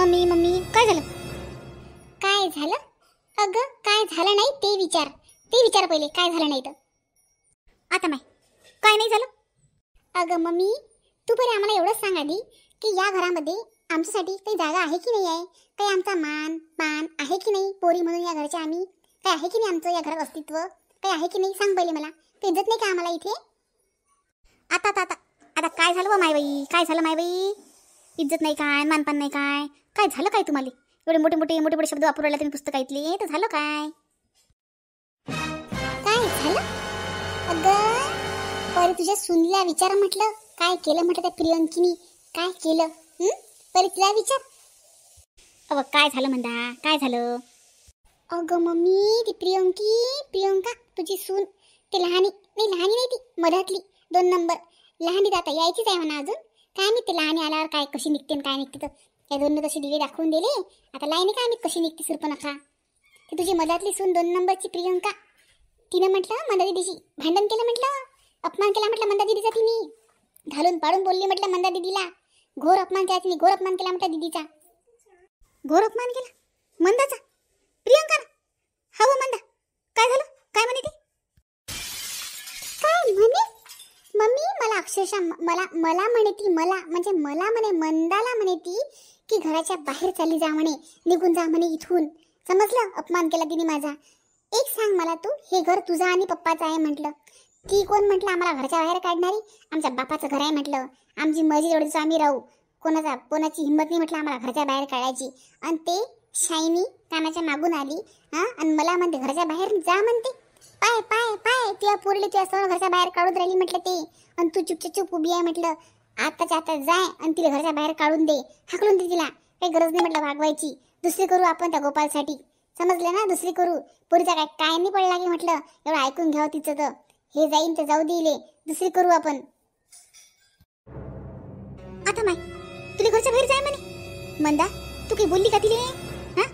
Mummy mummy काय झालं? काय झालं? अगं काय झालं नाही ते विचार पहिले, काय झालं नाही तर. आता माय काय नाही झालं? अगं मम्मी तू पहिले आम्हाला एवढंच सांग आधी की या घरामध्ये आमच्यासाठी काही जागा आहे की नाही आहे, काही आमचा मान पान आहे की नाही, पोरी म्हणून या घरच्या आम्ही काय आहे की नाही, आमचं या घरात अस्तित्व काही आहे की नाही, सांग पहिले मला. काही इज्जत नाही का आम्हाला इथे? आता आता आता आता काय झालं व मायबाई, काय झालं मायबाई? इज्जत नाही काय, मानपान नाही काय, काय झालं काय तुम्हाला? एवढे मोठे मोठे मोठे मोठे शब्द वापरला तुम्ही पुस्तकातले, तर झालं काय? काय झालं? अगं पहिले तुझ्या सुनला विचार म्हटलं, काय केलं म्हटलं त्या प्रियंकीनी, काय केलं? पहिले तिला विचार. अव काय झालं म्हणता, काय झालं? अगं मम्मी ती प्रियंका तुझी सून, ती लहानी नाही ती मधातली 2 नंबर लहानी, आता यायचीच आहे म्हणा अजून. काय मी ते लहानी आल्यावर काय कशी निघते काय निघते, तर त्या 2 तशी दिवे दाखवून दिले, आता लाईनी काय मी कशी निघते सुरपणखा. ती तुझी मधातली सून 2 नंबरची प्रियंका, तिनं म्हटलं मंदा दीदीशी भांडण केलं, म्हटलं अपमान केला म्हटलं मंदा दीदीचा, तिने घालून पाडून बोलली म्हटलं मंदा दीदीला, घोर अपमान केला तिने, घोर अपमान केला म्हटलं दीदीचा. घोर अपमान केला मंदाचा? प्रियंका हवं मंदा काय झालं, काय म्हणे ती? काय म्हणे मम्मी? मला अक्षरशः मला म्हणे ती, मला म्हणे मंदाला म्हणे ती की घराच्या बाहेर चालली जा म्हणे, निघून जा म्हणे इथून, समजलं? अपमान केला तिने माझा. एक सांग मला तू, हे घर तुझं आणि पप्पाचं आहे म्हटलं, ती कोण म्हटलं आम्हाला घराच्या बाहेर काढणारी? आमच्या बापाचं घर आहे म्हटलं, आमची मर्जी एवढीच आम्ही राहू, कोणाची हिंमत नाही म्हटलं आम्हाला घराच्या बाहेर काढायची. आणि ते शायनी कानाच्या मागून आली आणि मला म्हणते घराच्या बाहेर जा म्हणते. पाय पाय पाय तुझ्या पोरीला तुझ्या समोर घराच्या बाहेर काढून राहिली म्हटलं ते, आणि तू चुप उभी आहे म्हटलं. आताच्या आता जाय आणि तिला घराच्या बाहेर काढून दे, हाकलून दे तिला, काही गरज नाही म्हटलं भागवायची. दुसरी करू आपण त्या गोपालसाठी, समजलं ना? दुसरी करू. पोरीचा काय नाही पडला की म्हटलं, एवढं ऐकून घ्यावं तिचं, तर हे जाईन तर जाऊ दिले, दुसरी करू आपण. आता माय तुला घरच्या बाहेर जाय म्हणे मंदा, तू काही बोलली का तिले?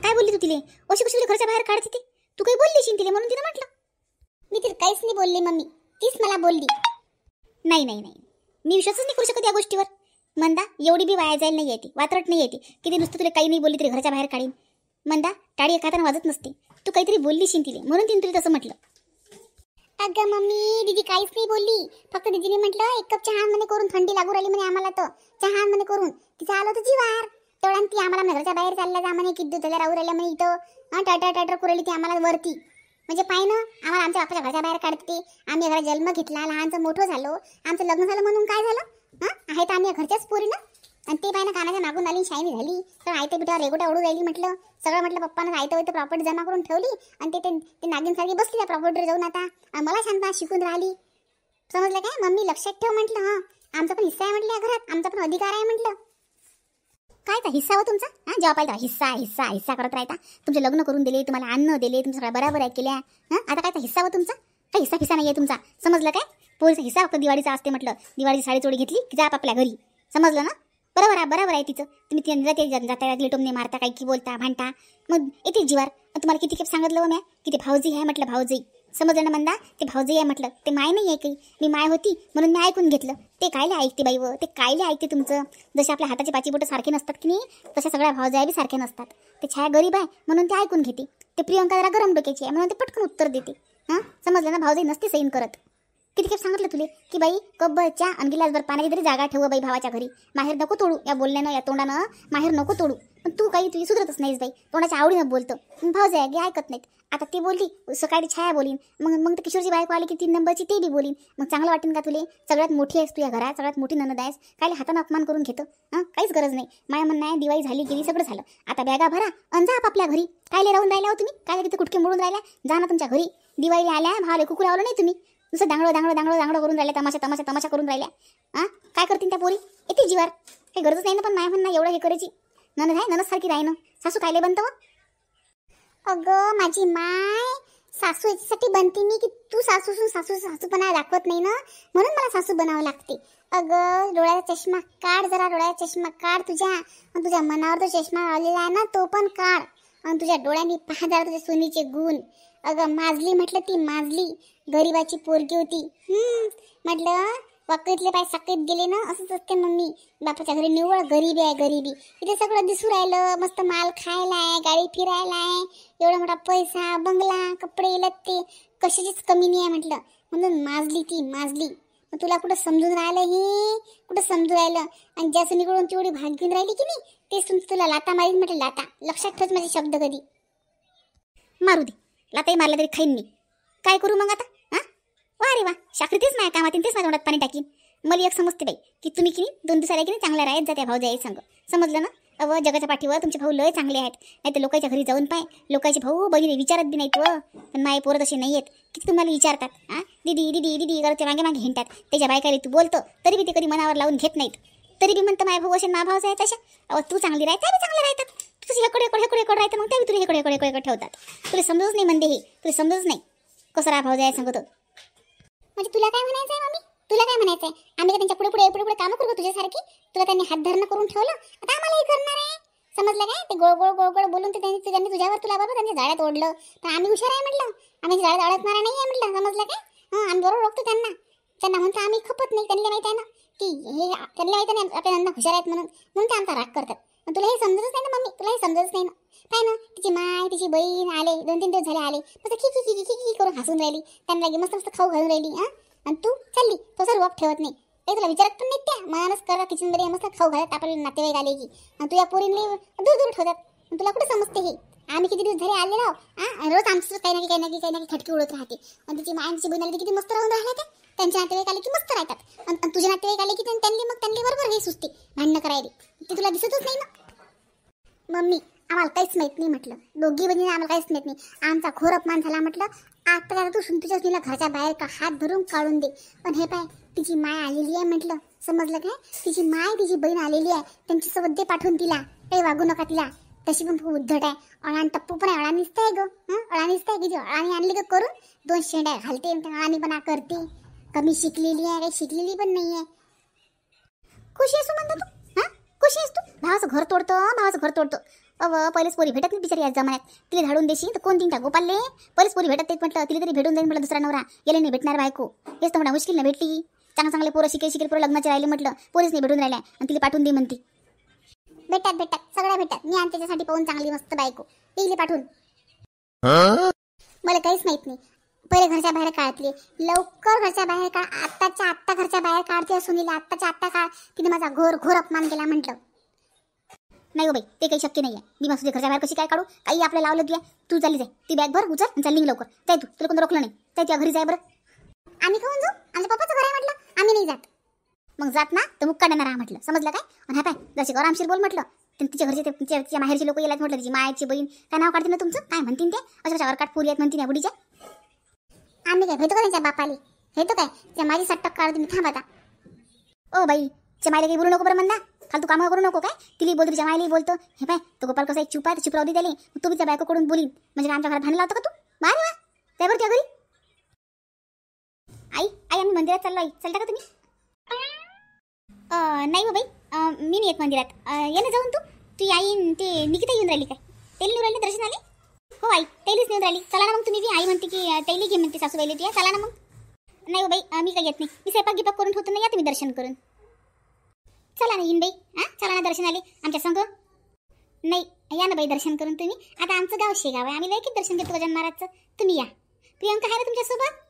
काय बोलली तू तिले? अशी कशी घरच्या बाहेर काढते ती? तू काही बोललीशी तिले म्हणून तिने म्हटलं. मी तिला काहीच नाही बोलली मम्मी, तीच मला बोलली. नाही मी विश्वासच नाही करू शकत या गोष्टीवर. मंदा एवढी बी वाया जायला नाही येते, वात्रट नाही येते की ती नुसतं तुला काही नाही बोलली तरी घराच्या बाहेर काढीन. मंदा टाळी एका हाताने वाजत नसते, तू काहीतरी बोललीशी तिले म्हणून तिने तुला तसं म्हटलं. अगं मम्मी दीदी काहीच नाही बोलली, फक्त दीदीने म्हटलं 1 कप चहा म्हणे करून, थंडी लागू राहिली म्हणे आम्हाला, तर चहा म्हणे करून तिचं आलं होतं जीवार तेवढा, ती आम्हाला घराच्या बाहेर चालल्या जा म्हणे, किती त्याला राहू राहिल्या म्हणे इथं, टाटा करू राहिली ती आम्हाला वरती. म्हणजे पाय ना आम्हाला आमच्या बापाच्या घराच्या बाहेर काढते. आम्ही घरात जन्म घेतला, लहानचं मोठं झालो, आमचं लग्न झालं म्हणून काय झालं? आहे तर आम्ही घरच्याच पोरी ना. आणि ते पाय ना कानाच्या मागून आली, शायनी झाली, तर आयत्या बिटावर रेगोट्या ओढू राहिली म्हटलं. सगळं म्हटलं पप्पानं आयतं होतं प्रॉपर्टी जमा करून ठेवली, आणि ते नागिनसारखी बसली त्या प्रॉपर्टीवर जाऊन. आता मला शांत शिकून राहिली, समजलं काय? मम्मी लक्षात ठेव म्हटलं, आमचा पण हिस्सा आहे म्हटलं या घरात, आमचा पण अधिकार आहे म्हटलं. काय तर हिस्सा हो तुमचा? जेव्हा पाहिजे हिस्सा करत राहता. तुमचे लग्न करून दिले, तुम्हाला अन्न दिले, तुमच्या सगळ्या बरोबर आहे केल्या. आता काय तर हिस्सा हो तुमचा? काही हिस्सा फिस्सा नाही आहे तुमचा, समजलं काय? पोरीचा हिस्सा फक्त दिवाळीचा असते म्हटलं, दिवाळीची साडी चोळी घेतली की जा आपल्या घरी, समजलं ना? बरोबर आहे तिचं. तुम्ही जाता लिटोमने मारता, काही की बोलता भांडता, मग येते जीवार. तुम्हाला किती खेप सांगितलं हो म्या की ते भाऊजी आहे म्हटलं, भाऊजी, समजलं ना मंदा? ते भाऊजी आहे म्हटलं, ते माय नाही आहे काही, मी माय होती म्हणून मी ऐकून घेतलं. ते कायले ऐकते बाई व, ते कायले ऐकते तुमचं? जसे आपल्या हाताचे पाची बोटं सारखे नसतात की नाही, तशा सगळ्या भाऊजाई बी सारखे नसतात. ते छाया गरीब आहे म्हणून ते ऐकून घेते, ते प्रियंका जरा गरम डोक्याची आहे म्हणून ते पटकन उत्तर देते. समजलं ना? भाऊजाई नसते सैन करत. किती खेप सांगितलं तुले की बाई कब्बरच्या आणि गिलासभर पाण्याची तरी जागा ठेव बाई भावाच्या घरी, माहेर नको तोडू, या बोलण्यानं या तोंडानं माहेर नको तोडू. पण तू काही तुझी सुधरतच नाहीस बाई, तोंडाच्या आवडीनं बोलतो. भाऊजाई आहे की ऐकत नाहीत. आता ती बोलली, सकाळी छाया बोलीन, मग किशोरची बायको आली की 3 नंबरची ते बी बोलीन. मग चांगलं वाटेन का तुले? सगळ्यात मोठी आहेस तू या घरात, सगळ्यात मोठी ननद आहेस, कायले हातानं अपमान करून घेतो? काहीच गरज नाही. माया म्हणणं आहे दिवाळी झाली गेली, सगळं झालं, आता बॅगा भरा आणि जा आपल्या घरी. कायले राहून राहिल्या हो तुम्ही? काय तिथे कुटके मोडून राहिल्या? जा ना तुमच्या घरी. दिवाळीला आल्या, भावाला कुकू लावलं नाही तुम्ही, नुसतं दांगडं करून राहिल्या, तमाशा करून राहिल्या. काय करतील त्या पोरी? येते जीवार, काही गरजच नाही ना. पण माय म्हणणं एवढं हे करायची, ननद आहे ननद सारखी राही ना. सासू कायले बनतं? अगं माझी माय सासू याच्यासाठी बनते मी की तू सासूपणा दाखवत नाही ना, म्हणून मला सासू बनावं लागते. अगं डोळ्याचा चष्मा काढ जरा, डोळ्याचा चष्मा काढ तुझ्या मनावर तो चष्मा लावलेला आहे ना, तो पण काढ, आणि तुझ्या डोळ्यांनी पहा जरा तुझ्या सोनीचे गुण. अगं माजली म्हटलं, ती माजली, गरीबाची पोरगी होती. म्हटलं वाकईतले पाय साकईत गेले ना, असंच असते मम्मी. बापाच्या घरी निव्वळ गरिबी आहे, गरिबी. इथे सगळं दिसू राहिलं, मस्त माल खायला आहे, गाडी फिरायला आहे, एवढा मोठा पैसा, बंगला, कपडे लत्ते, कशाचीच कमी नाही आहे म्हटलं. म्हणून माजली ती माजली. मग तुला कुठं समजून राहिलं, हे कुठं समजून राहिलं? आणि ज्या सुनीकडून तेवढी भाग घेऊन राहिली की नाही, तेच तुला लाता मारीन म्हटलं. लाता लक्षात ठेव माझे शब्द. कधी मारू दे, लाताही मारला तरी खाईन मी. काय करू मग आता? हा वा रे वा, शाकरी तेच माझ्या कामात, तेच माझ्या तोंडात पाणी टाकीन. मला एक समजते बाई की तुम्ही की नाही 2 दिवसाला की नाही चांगल्या राहत जात्या भाऊ जाई सांग. समजलं ना? अव जगाच्या पाठीवर तुमचे भाऊ लय चांगले आहेत. नाही तर लोकांच्या घरी जाऊन पाय, लोकांचे भाऊ बहिणी विचारत बी नाहीत. पण माय पोरं तसे नाही आहेत. किती तुम्हाला विचारतात, हा दीदी दीदी दीदी करते, मागे मागे हिंडतात. त्याच्या बायकाला तू बोलतो तरी बी ते कधी मनावर लावून घेत नाहीत. तरी बी म्हणतं माय भाऊ असे मा भाऊच आहेत अशा. अव तू चांगली राहते, बी चांगले राहतात. तुझी हेकडे राहते, मग ते तुला हेकडे ठेवतात. तुला समजूच नाही म्हणते हे, तुला समजूच नाही कसं राहा भाऊ जाय सांगतो. म्हणजे तुला काय म्हणायचंय मम्मी? तुला काय म्हणायचंय? आम्ही का त्यांच्या पुढे कामं करू तुझ्यासारखी? तुला त्यांनी हात धरणं करून ठेवलं, आता आम्हालाही करणार आहे. समजलं काय? ते गोळ बोलून ते त्यांनी तुझ्यावर तुला बाबा त्यांच्या जाळ्यात ओढलं. तर आम्ही हुशार आहे म्हटलं, आम्ही जाळ्यात अडकणार नाही आहे म्हटलं. समजलं काय? आम्ही बरोबर ओळखतो त्यांना. त्यांना म्हणतो आम्ही खपत नाही. त्यांना माहिती आहे ना की हे, त्यांना माहिती नाही आपल्या नंदा हुशार आहेत म्हणून ते आमचा राग करतात. पण तुला हे समजतच नाही ना मम्मी, तुला हे समजतच नाही ना. काय ना, तिची माय तिची बहीण आले, 2-3 दिवस झाले आले, मस्त खी करून हसून राहिली. त्यांना लगे मस्त खाऊ घालून राहिली. आणि तू चालली, तो सर वाप ठेवत नाही. ते तुला विचारत पण नाही, त्या मनानच करा किचनमध्ये मस्त खाऊ घालत आपल्याला नातेवाईक आले की. आणि तू या पोरींनी दूर ठेवतात. तुला कुठं समजते हे? आम्ही किती दिवस झाले आले राव, रोज आमचं काही ना खटकी उडत राहते. आणि तिची माय तिची बहीण आली किती मस्त राहून राहिल्या त्या. त्यांच्या नातेवाईक आले की मस्त राहतात. आणि तुझे नातेवाईक आले की त्यांनी बरोबर हे सुचते भांडणं करायला. ते तुला दिसतच नाही ना मम्मी. आम्हाला काहीच माहित नाही म्हटलं, दोघी बहिणी आम्हाला काहीच माहित नाही. आमचा घोर अपमान झाला म्हटलं. आता तू तुझ्या तिला घरच्या बाहेर का हात धरून काढून दे. पण हे पाय, तिची माय आलेली आहे म्हटलं. समजलं काय? तिची माय तिची बहीण आलेली आहे, त्यांच्यासोबत दे पाठवून तिला. काही वागू नका तिला. तशी पण खूप उद्धट आहे. अळान टप्पू पण आहे. अळा निसताय ग, अळा निसताय. किती अळानी आणली ग करून, 2 शेंड्या घालते, अळानीपणा करते. कमी शिकलेली आहे, काही शिकलेली पण नाही आहे. खुशी आहेस तू म्हणतो तू? खुशी आहेस तू? भावाचं घर तोडतो. पहिलेच पोरी भेटत नाही बिचारी या जमान्यात. तिला धाडून देशील तर कोण तीनटा गोपालले? पहिलेच पोरी भेटत नाहीत म्हटलं. तिला तरी भेटून जाईल म्हटलं दुसरा नवरा. गेले नाही भेटणार बायको. हेच तर म्हणा मुश्किल नाही भेटली. चांगले पोरं शिकेल पोरं लग्नाचे राहिले म्हटलं. पोरीच नाही भेटून राहिल्या आणि तिला पाठवून दे म्हणते. भेटतात सगळ्या भेटतात. मी आणि त्याच्यासाठी पाहून चांगली मस्त बायको येईल पाठवून. मला काहीच माहित नाही. पहिले घरच्या बाहेर काढतले, लवकर घरच्या बाहेर काढ. आत्ता घरच्या बाहेर काढते सुनीला. आत्ता काढ. तिने माझा घोर अपमान केला म्हटलं. नाही हो बाई, ते काही शक्य नाही आहे. मी मग घरच्या बाहेर कशी काय काढू? काही आपल्याला लावलं तुया. तू चालली जाय, ती बॅग भर उचल आणि चालली लवकर. जाय तू, तुला कोण रोखलं नाही. जाय तुझ्या घरी जाय बरं. आम्ही खाऊन जाऊ? आमच्या पप्पाचं घर आहे म्हटलं. आम्ही नाही जात. मग जात ना तर मुक्का देणार राहा म्हटलं. समजलं काय? आणि हा पाय जसे आरामशीर बोल म्हटलं. तिच्या घरचे तिच्या माहेरचे लोक येतात म्हटलं. तिची मायाची बहीण काय नाव काढतील ना तुमचं? काय म्हणतील ते? अशा वरकाट पोरी आहेत म्हणतील या बुडीच्या. आम्ही काय भेटतो का त्यांच्या बापाले? भेटतो काय? त्या माझी 60 टक्का तुम्ही थांब आता. ओ बाई, त्या मायला काही बोलू नको बरं म्हणा. फालतू कामं करू नको. काय तिला बोलतो, तिच्या मायलाही बोलतो. हे पाय तो गोपाल कसा एक चुप आहे, चुप राहू दे त्याला. तू बी त्या बायकोकडून बोलीन म्हणजे आमच्या घरात भांडण लावतो का तू? बारे वा, त्यावर त्या घरी आई आम्ही मंदिरात चाललो. आई चालता का तुम्ही? नाही हो बाई, मी नाही येत मंदिरात. ये ना जाऊन तू आई ते निकिता येऊन राहिली काय? तेली नेऊन राहिली दर्शन आले? हो आई, तेलीच नेऊन राहिली. चला ना मग तुम्ही बी. आई म्हणते की तेली घे म्हणते सासूबाईला तुया. चला ना मग. नाही हो बाई, मी काय येत नाही. मी स्वयंपाक गिपाक करून ठेवतो ना, या तुम्ही दर्शन करून. चला ना येईन बाई. चला ना दर्शन आले आमच्या संग. नाही या ना बाई दर्शन करून तुम्ही. आता आमचं गाव शेगाव आहे, आम्ही लयकीच दर्शन घेतो गजानन महाराजचं. तुम्ही या. प्रियंका आहे ना तुमच्यासोबत?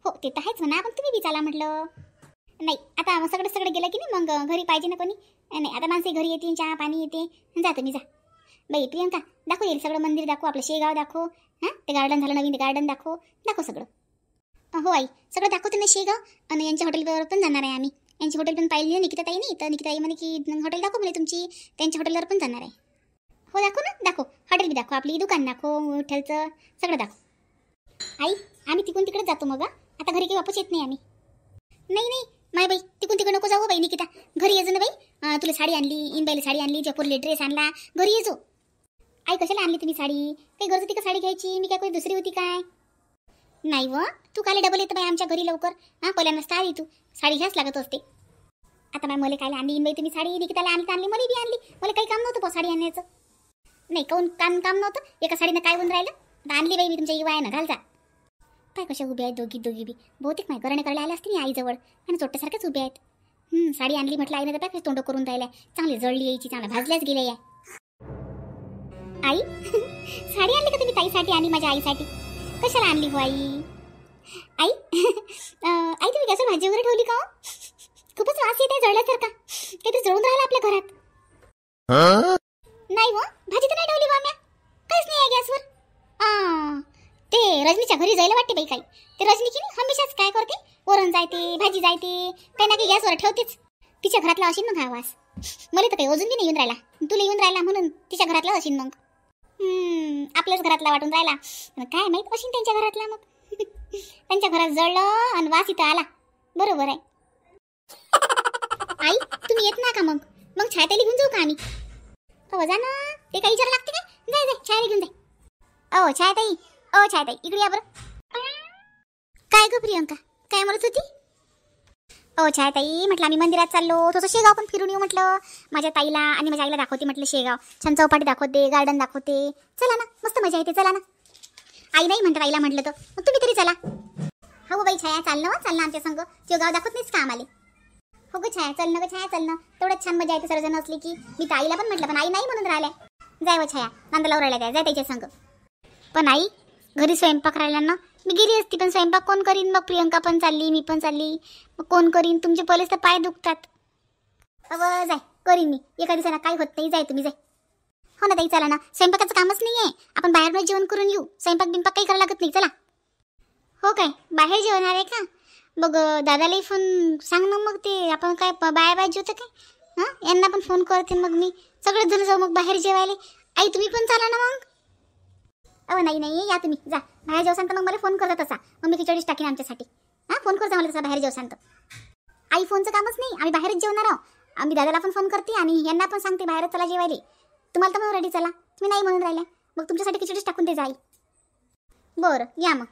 हो ते तर आहेच म्हणा, पण तुम्ही बी चला म्हटलं. नाही आता सगळं गेलं की नाही मग घरी पाहिजे ना कोणी. नाही आता माणसे घरी येते, चहा पाणी येते. जा तुम्ही जा बाई. प्रियंका दाखव, येईल सगळं मंदिर दाखव, आपलं शेगाव दाखव. ते गार्डन झालं नवीन, ते गार्डन दाखव सगळं. हो आई, सगळं दाखवते ना शेगाव. आणि यांच्या हॉटेलवर पण जाणार आहे आम्ही. यांची हॉटेल पण पाहिली ना निकिताताई नाही, तर निकिताताई म्हणे की हॉटेल दाखव म्हणे तुमची. त्यांच्या हॉटेलवर पण जाणार आहे. हो दाखव हॉटेल बी दाखव, आपली दुकान दाखव, हॉटेलचं सगळं दाखव. आई आम्ही तिकडून तिकडेच जातो मग. आता घरी काही वापस येत नाही आम्ही. नाही माय बाई, तिकडे नको जाऊ बाई. निकिता घरी येजो ना बाई. तुला साडी आणली, इनबाईला साडी आणली, जयपूरले ड्रेस आणला. घरी येजो. आई कशाला आणली तुम्ही साडी? काही गरज होती का साडी घ्यायची? मी काय कोणी दुसरी होती काय? नाही व, तू काले डबल येतं बाई आमच्या घरी लवकर. पहिल्यांदा नसता आली तू. साडी घ्यास लागत असते. आता बाई मला काय आणली बाई तुम्ही साडी? निकिताला आणली, मला बी आणली. मला काही काम नव्हतं साडी आणण्याचं. नाही काम नव्हतं. एका साडीनं काय होऊन राहिलं? आणली बाई मी तुमच्या युवा आहे ना, घाल जा. पाय कशा उभ्या आहेत दोघी बी. बहुतेक माय गरणे करायला आले असते आईजवळ आणि चोट्ट्यासारख्याच उभ्या आहेत. साडी आणली म्हटलं आईने तर पाय तोंड करून राहिल्या. चांगली जळली यायची, चांगल्या भाजल्याच गेल्या या. आई साडी आणली का तुम्ही ताईसाठी आणि माझ्या आईसाठी? कशाला आणली हो आई? आई आई तुम्ही गॅसवर भाजी वगैरे ठेवली का हो? खूपच वास येत आहे जळल्यासारखा. ते तर जळून राहिलं आपल्या घरात. नाही हो, भाजी तर नाही ठेवली बा म्या. काहीच नाही आहे गॅसवर. ते रजनीच्या घरी जायला वाटते बाई काही. ते रजनी की हमेशाच काय करते, वरण जायते, भाजी जायते, काही ना काही गॅसवर ठेवतेच. तिच्या घरातला असेल मग हा वास. मला तर काही अजून बी नाही येऊन राहिला. तुला येऊन राहिला म्हणून तिच्या घरातला असेल मग. आपल्याच घरातला वाटून राहिला. काय माहित असेल त्यांच्या घरातला मग. त्यांच्या घरात जळलं आणि वास इथं आला. बरोबर आहे. आई तुम्ही येत ना का मग? मग छायताली घेऊन जाऊ का आम्ही? हो जा ना. ते काही विचार लागते का? जाय जाय छायला घेऊन जाय. छायताई इकडे या बरं. काय गं प्रियंका, काय म्हणत होती? छायताई म्हटलं आम्ही मंदिरात चाललो, थोडंसं शेगाव पण फिरून येऊ म्हटलं. माझ्या ताईला आणि माझ्या आईला दाखवते म्हटलं शेगाव. छान चौपाटी दाखवते, गार्डन दाखवते. चला ना, मस्त मजा येते. चला ना. आई नाही म्हणतात आईला म्हटलं तर मग तुम्ही तरी चला. हो बाई छाया, चालणं आमच्या संग. शेगाव दाखवत नाहीस का आम्हाला? हो गं छाया, चलणं. तेवढंच छान मजा येते सर्वजण असली की. मी तर आईला पण म्हटलं पण आई नाही म्हणून राहिल्या. जाय व छाया, नांदलावर राहिल्या जाय त्याच्या संग. पण आई घरी स्वयंपाक राहिला ना, मी गेली असती पण स्वयंपाक कोण करीन? मग प्रियंका पण चालली, मी पण चालली, मग कोण करीन? तुमचे पहिलेच तर पाय दुखतात. जाय करीन मी. एका दिवसाला काही होत नाही. जाय तुम्ही जाय. हो ना ताई, चला ना. स्वयंपाकाचं कामच नाही आहे. आपण बाहेरून जेवण करून येऊ. स्वयंपाक बिंपाक काही करायला लागत नाही. चला. हो काय, बाहेर जेवणार आहे का? मग दादालाही फोन सांग ना. मग ते आपण काय बाया होतं काय? यांना पण फोन करते मग मी. सगळेच जण जाऊ मग बाहेर जेवायला. आई तुम्ही पण चला ना मग. नाही या तुम्ही. जा बाहेर जेव सांगता. मग मला फोन करत असा. मग मी खिचडीच टाकीन आमच्यासाठी. फोन करता मला तसा बाहेर जेव सांगतो. आई फोनचं कामच नाही. आम्ही बाहेरच जेवणार आहोत. आम्ही दादाला पण फोन करते आणि यांना पण सांगते बाहेरच चला जेवायला. तुम्हाला तर मग रेडी चला. तुम्ही नाही म्हणून राहिल्या. मग तुमच्यासाठी खिचडीच टाकून दे जाई. बरं या मग.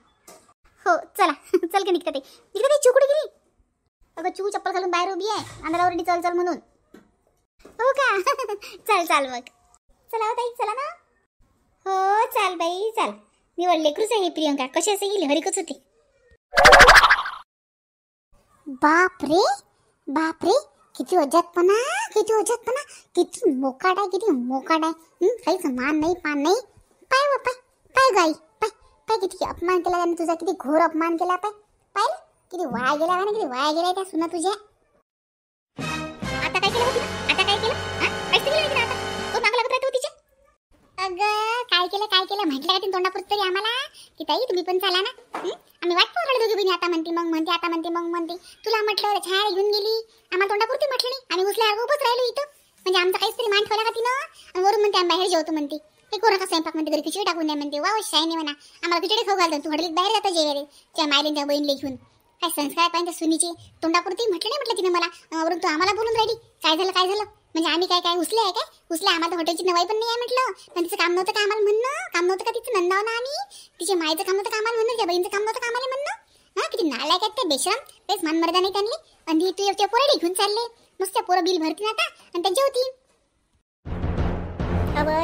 हो चला. चल की निघते ते. चिकुडी गेली. अगं चू चप्पल घालून बाहेर उभी आहे. अंधारावर रेडी चल म्हणून. हो का? चाल मग. चला हो ताई, चला ना. हो चाल बाई चाल. निवड लेकरूच आहे प्रियंका. कशी असे गेली हरिकच होते. बापरे किती अजातपणा, किती मोकाट आहे. काहीच मान नाही पान नाही. पाय गाई पाय किती अपमान केला त्याने तुझा. किती घोर अपमान केला. पाय किती वाया गेला त्या सुना तुझ्या. आता काय केलं होती? पैसे दिले होते ना. आता तो मागं लागत राहतो तिच्या. अगं काय केलं म्हटलं का तीन तोंडापुरत तरी आम्हाला की ताई तुम्ही पण चला ना. आम्ही वाट पाहू राहिलो दोघी बहिणी. आता म्हणते तुला म्हटलं छाया घेऊन गेली. आम्हाला तोंडापुरती म्हटलं नाही आणि उचल्या उभंच राहिलो इथं. म्हणजे आमचा काहीतरी मान ठेवला का तिनं. आणि वरून म्हणते आम्ही बाहेर जेवतो म्हणते. हे कोणा का स्वयंपाक म्हणते घरी खिचडी टाकून द्या म्हणते. वा शायने म्हणा आम्हाला खिचडी खाऊ घालतो. तू हडलीत बाहेर जाता जेवायला त्या मायलेन त्या बहिणीला घेऊन. काय संस्कार पाहिजे त्या सुनीचे. तोंडापुरती म्हटलं तिने मला. वरून तू आम्हाला बोलून राहिली. काय झालं म्हणजे आम्ही काय उचले आहे काय? उचले आम्हाला हॉटेलची नवाई पण नाही आहे म्हटलं. पण तिचं काम नव्हतं का आम्हाला म्हणणं? काम नव्हतं का तिचं नंदावं ना आम्ही? तिच्या माईचं काम नव्हतं का आम्हाला म्हणणं? त्या बहिणीचं काम नव्हतं का आम्हाला म्हणणं? किती नालायक आहेत ते बेशरम. तेच मानमर्यादा नाही त्यांनी. आणि तू पोराला घेऊन चालले. मस्त पोरं बिल भरतील आता आणि त्या जेवतील.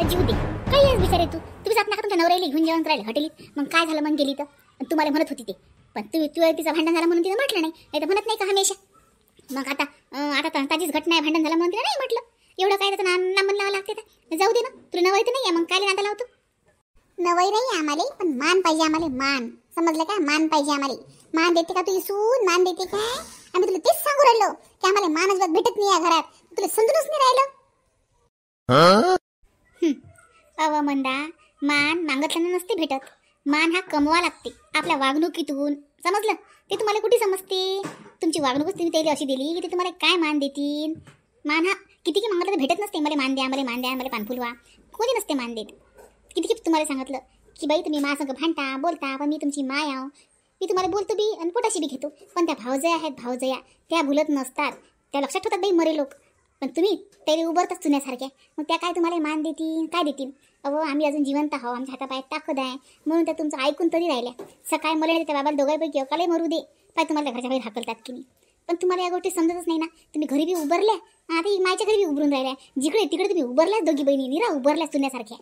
जीव दे काही आहेस बिचारे तू. तुम्ही जात नका तुमच्या नवऱ्याला घेऊन जेवण करायला हॉटेलीत. मग काय झालं मग गेली तर तुम्हाला म्हणत होती ते. पण तू तिचं भांडण झालं म्हणून तिनं म्हटलं नाही तर म्हणत नाही का हमेशा. मग आता ताजीच घटना आहे. भांडण झालं म्हणून तिला नाही म्हटलं. एवढं काय त्याचं नाम लावावं लागते तर जाऊ दे ना. तुला नवई तर नाही आहे मग काय नाता लावतो. नवई नाही आम्हाला पण मान पाहिजे आम्हाला. मान समजलं का? मान पाहिजे आम्हाला. मान देते का तुझी सून? मान देते काय? आम्ही तुला तेच सांगू राहिलो की आम्हाला मान अजिबात भेटत नाही या घरात. तुला समजूनच नाही राहिलं. मंदा मान मागतल्यानं नसते भेटत. मान हा कमवा लागते आपल्या वागणुकीतून. समजलं? ते तुम्हाला कुठे समजते? तुमची वागणूकच तुम्ही त्याला अशी दिली की ते तुम्हाला काय मान देतील. मान हा किती की मागलं तर भेटत नसते. मला मान द्या मला पान फुलवा. कोणी नसते मान देत. किती तुम्हाला सांगितलं की बाई तुम्ही माझ्यासंग भांडता बोलता पण मी तुमची माय आहो. मी तुम्हाला बोलतो बी आणि पोटाशी बी घेतो. पण त्या भावजया त्या भुलत नसतात. त्या लक्षात ठेवतात बाई मरे लोक. पण तुम्ही त्याला उभरतात चुन्यासारख्या. मग त्या काय तुम्हाला मान देतील काय देतील? आम्ही अजून जिवंत आहो. आमच्या हातापायात ताकद आहे म्हणून त्या तुमचं ऐकून तरी राहिल्या. सकाळी मला त्या बाबाला दोघांपैकी एकालाही मरू दे पाय तुम्हाला घरच्या बाहेर हाकलतात की नाही. पण तुम्हाला या गोष्टी समजतच नाही ना. तुम्ही घरी बी उभारल्या आता मायच्या घरी बी उभरून राहिल्या. जिकडे तिकडे तुम्ही उभारल्याच दोघी बहिणी निरा उभारल्याच चुन्यासारख्या.